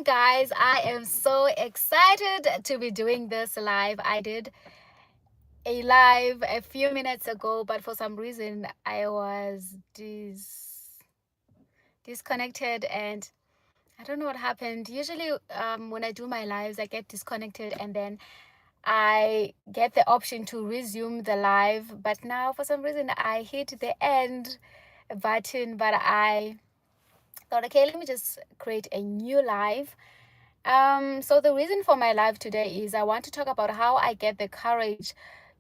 guys, I am so excited to be doing this live. I did a live a few minutes ago, but for some reason I was disconnected, and I don't know what happened. Usually when I do my lives, I get disconnected and then I get the option to resume the live, but now for some reason I hit the end button. But I thought, okay, let me just create a new live. So the reason for my live today is I want to talk about how I get the courage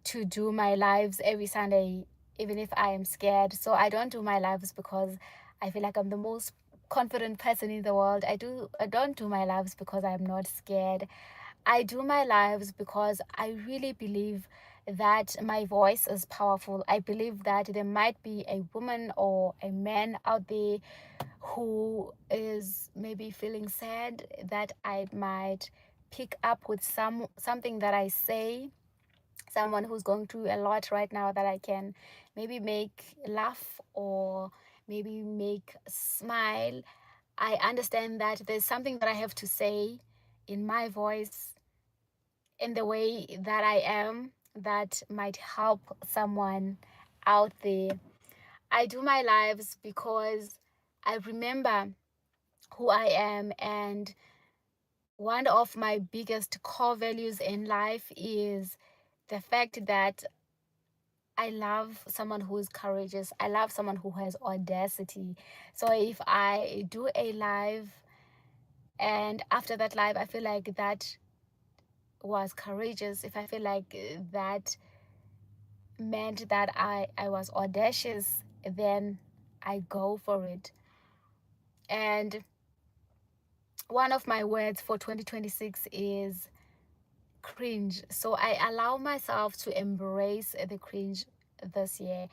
to do my lives every Sunday, even if I am scared. So I don't do my lives because I feel like I'm the most confident person in the world. I don't do my lives because I'm not scared. I do my lives because I really believe that my voice is powerful. I believe that there might be a woman or a man out there who is maybe feeling sad, that I might pick up with something that I say, someone who's going through a lot right now, that I can maybe make laugh or maybe make smile. I understand that there's something that I have to say in my voice, in the way that I am, that might help someone out there. I do my lives because I remember who I am, and one of my biggest core values in life is the fact that I love someone who is courageous. I love someone who has audacity. So if I do a live and after that live I feel like that was courageous, if I feel like that meant that I was audacious, then I go for it. And one of my words for 2026 is cringe. So I allow myself to embrace the cringe this year.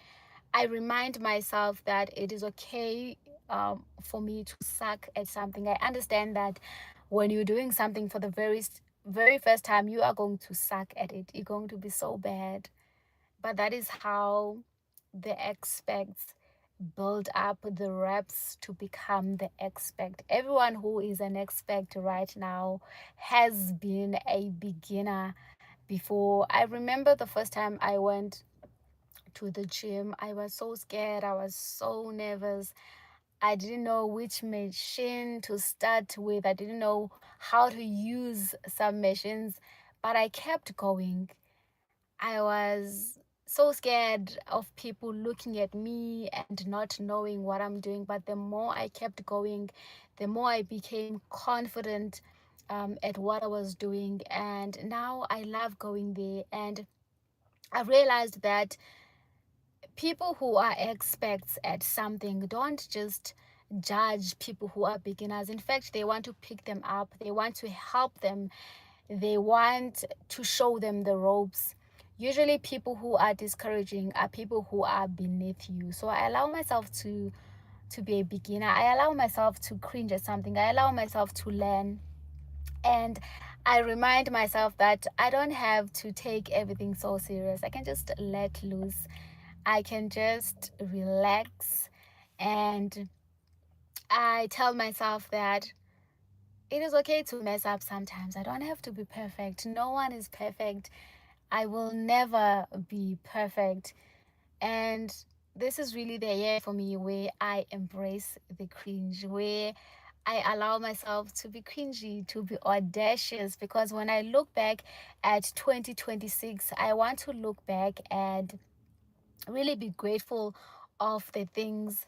I remind myself that it is okay for me to suck at something. I understand that when you're doing something for the very first time, you are going to suck at it. You're going to be so bad. But that is how the experts build up the reps to become the expert. Everyone who is an expert right now has been a beginner before. I remember the first time I went to the gym, I was so scared, I was so nervous. I didn't know which machine to start with. I didn't know how to use some machines, but I kept going. I was so scared of people looking at me and not knowing what I'm doing. But the more I kept going, the more I became confident at what I was doing. And now I love going there. And I realized that people who are experts at something don't just judge people who are beginners. In fact, they want to pick them up, they want to help them, they want to show them the ropes. Usually people who are discouraging are people who are beneath you. So I allow myself to be a beginner. I allow myself to cringe at something. I allow myself to learn. And I remind myself that I don't have to take everything so serious. I can just let loose. I can just relax. And I tell myself that it is okay to mess up sometimes. I don't have to be perfect. No one is perfect. I will never be perfect. And this is really the year for me where I embrace the cringe, where I allow myself to be cringy, to be audacious. Because when I look back at 2026, I want to look back and really be grateful of the things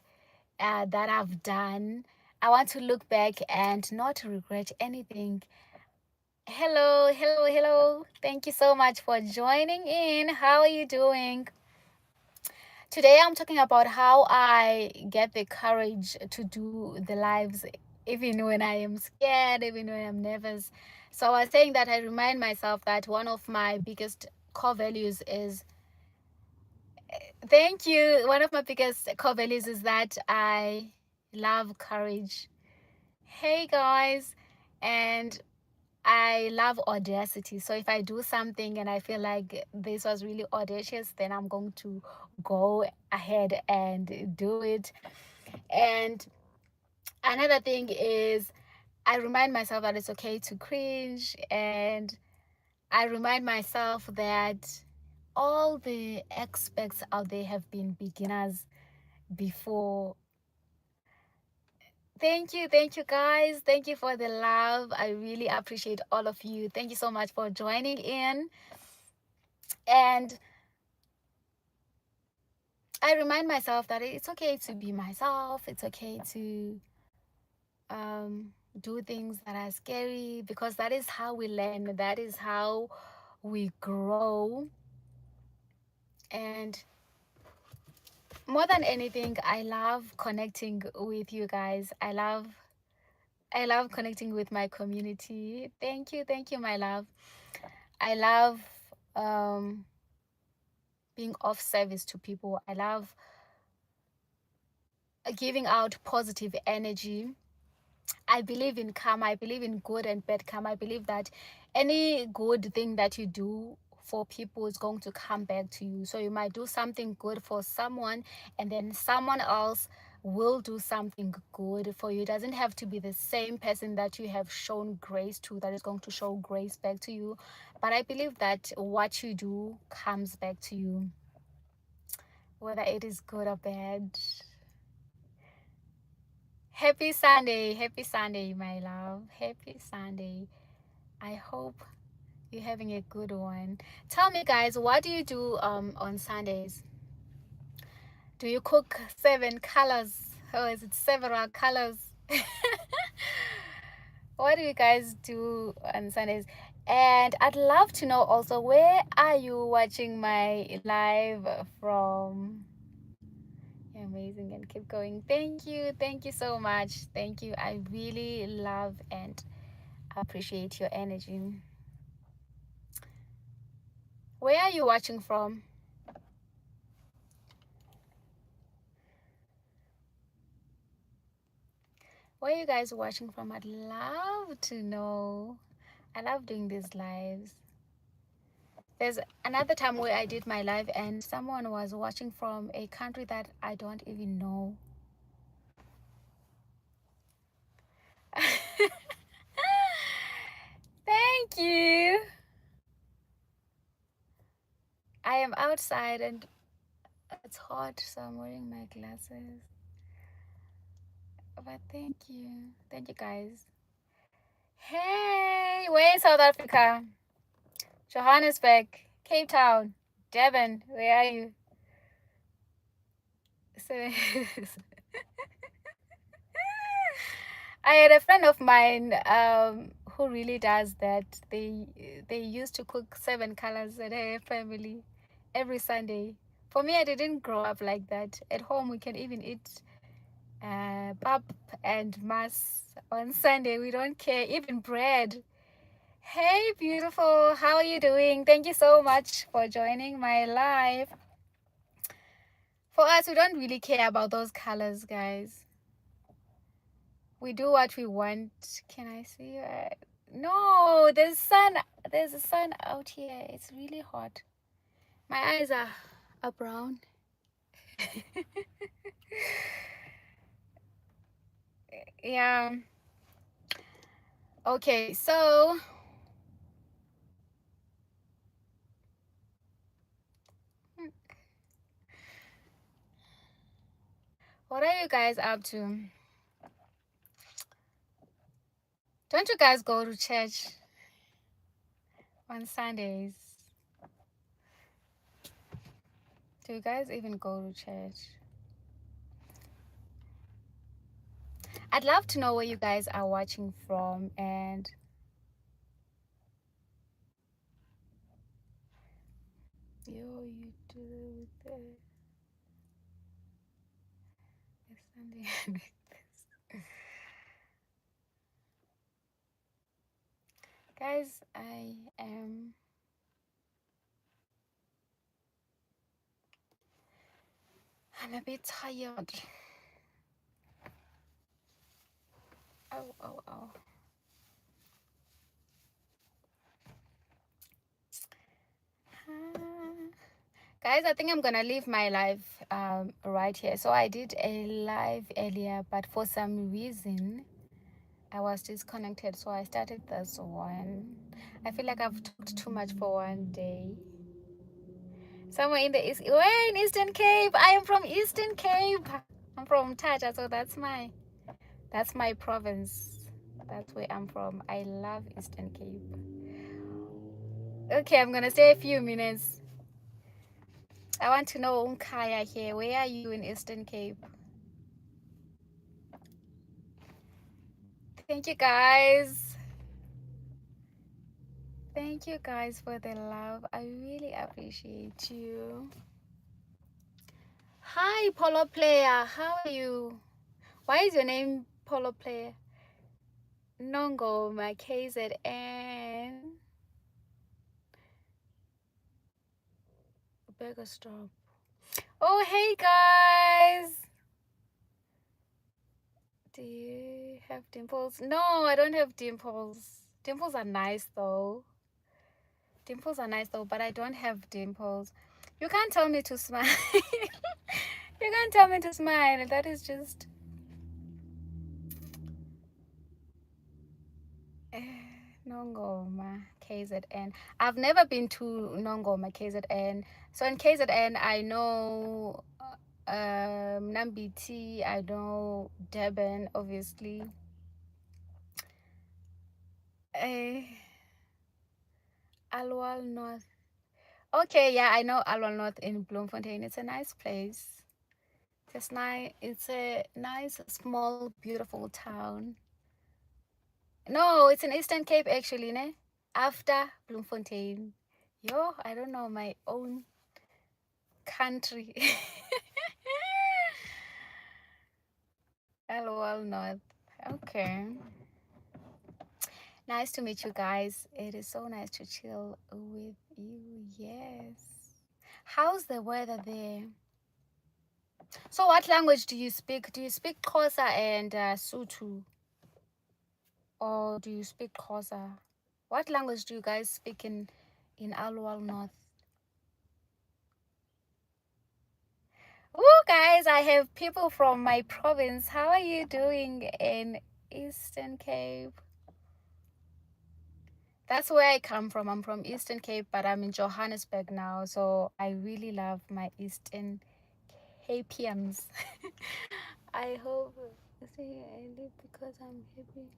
that I've done. I want to look back and not regret anything. Hello, hello, hello. Thank you so much for joining in. How are you doing? Today I'm talking about how I get the courage to do the lives even when I am scared, even when I'm nervous. So I was saying that I remind myself that one of my biggest core values is, thank you. One of my biggest core values is that I love courage. Hey guys, and I love audacity. So if I do something and I feel like this was really audacious, then I'm going to go ahead and do it. And another thing is I remind myself that it's okay to cringe, and I remind myself that all the experts out there have been beginners before. Thank you guys. Thank you for the love. I really appreciate all of you. Thank you so much for joining in. And I remind myself that it's okay to be myself. It's okay to do things that are scary, because that is how we learn. That is how we grow. And more than anything, I love connecting with you guys. I love connecting with my community. Thank you, my love. I love um, being of service to people. I love giving out positive energy. I believe in karma. I believe in good and bad karma. I believe that any good thing that you do for people is going to come back to you. So you might do something good for someone, and then someone else will do something good for you. It doesn't have to be the same person that you have shown grace to that is going to show grace back to you. But I believe that what you do comes back to you, whether it is good or bad. Happy Sunday, my love. Happy Sunday. I hope you're having a good one. Tell me, guys, what do you do on Sundays? Do you cook 7 colors, or is it several colors? What do you guys do on Sundays? And I'd love to know also, where are you watching my live from? You're amazing, and keep going. Thank you so much. Thank you. I really love and appreciate your energy. Where are you watching from? Where are you guys watching from? I'd love to know. I love doing these lives. There's another time where I did my live and someone was watching from a country that I don't even know. Thank you. I am outside and it's hot, so I'm wearing my glasses. But thank you. Thank you, guys. Hey, we're in South Africa. Johannesburg, Cape Town, Devon. Where are you? So, I had a friend of mine who really does that. They used to cook 7 colors at her family every Sunday. For me, I didn't grow up like that. At home, we can even eat pap and mass on Sunday. We don't care, even bread. Hey, beautiful. How are you doing? Thank you so much for joining my live. For us, we don't really care about those colors, guys. We do what we want. Can I see? No, there's sun. There's a sun out here. It's really hot. My eyes are brown. Yeah. Okay, so what are you guys up to? Don't you guys go to church on Sundays? Do you guys even go to church? I'd love to know where you guys are watching from, and you do the Sunday. Guys, I'm a bit tired. Oh, oh, oh. Guys, I think I'm gonna leave my live right here. So I did a live earlier, but for some reason I was disconnected, so I started this one. I feel like I've talked too much for one day. Somewhere in the East, where in Eastern Cape? I am from Eastern Cape. I'm from Taja, so that's my province. That's where I'm from. I love Eastern Cape. Okay, I'm gonna stay a few minutes. I want to know Unkaya here. Where are you in Eastern Cape? Thank you guys. Thank you guys for the love. I really appreciate you. Hi, Polo Player. How are you? Why is your name Polo Player? Nongo, my KZN. Burger Stop. Oh, hey guys. Do you have dimples? No, I don't have dimples. Dimples are nice though. Dimples are nice though, but I don't have dimples. You can't tell me to smile. You can't tell me to smile. That is just... Nongoma, KZN. I've never been to Nongoma, KZN. So in KZN, I know Nambiti, I know Durban, obviously. Alwal North. Okay, yeah, I know Alwal North in Bloemfontein. It's a nice place. It's nice. It's a nice, small, beautiful town. No, it's in Eastern Cape actually, ne? After Bloemfontein. Yo, I don't know my own country. LOL North. Okay. Nice to meet you guys. It is so nice to chill with you. Yes. How's the weather there? So what language do you speak? Do you speak Xhosa and Sotho? Or do you speak Xhosa? What language do you guys speak in Alwal North? Oh, guys, I have people from my province. How are you doing in Eastern Cape? That's where I come from. I'm from Eastern Cape, but I'm in Johannesburg now. So I really love my Eastern Capians. I hope I live because I'm happy.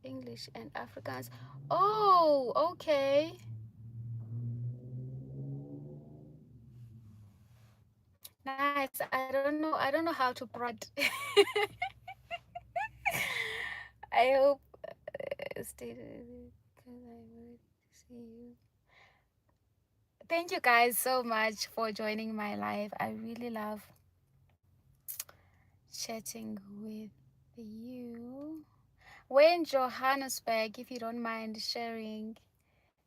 English and Afrikaans. Oh, okay. Nice. I don't know how to pronounce. I hope stay because I would see you. Thank you guys so much for joining my live. I really love chatting with you. We're in Johannesburg, if you don't mind sharing.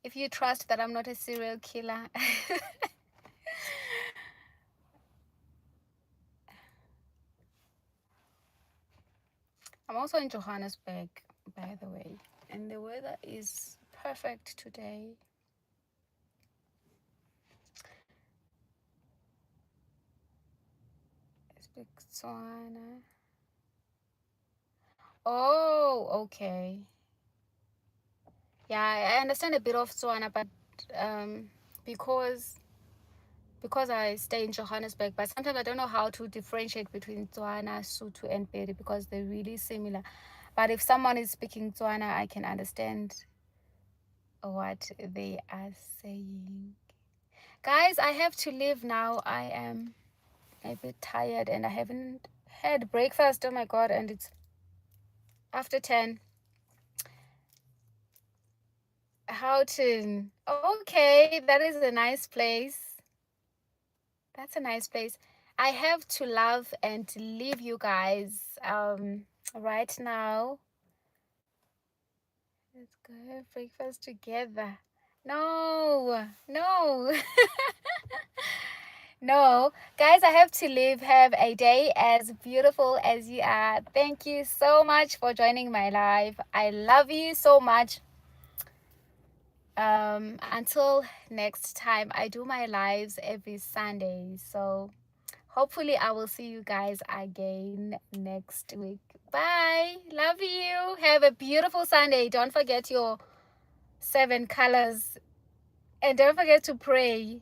If you trust that I'm not a serial killer. I'm also in Johannesburg, by the way. And the weather is perfect today. I speak Tswana. Oh, okay. Yeah, I understand a bit of Tswana, but um, because I stay in Johannesburg, but sometimes I don't know how to differentiate between Tswana, Sotho, and Pedi because they're really similar. But if someone is speaking Tswana, I can understand what they are saying. Guys, I have to leave now. I am a bit tired and I haven't had breakfast. Oh my God, and it's after 10. Houghton. Okay, that is a nice place. That's a nice place. I have to love and leave you guys right now. Let's go have breakfast together. No, no. No, guys, I have to leave. Have a day as beautiful as you are. Thank you so much for joining my live. I love you so much. Until next time, I do my lives every Sunday, so hopefully I will see you guys again next week. Bye. Love you. Have a beautiful Sunday. Don't forget your 7 colors. And don't forget to pray.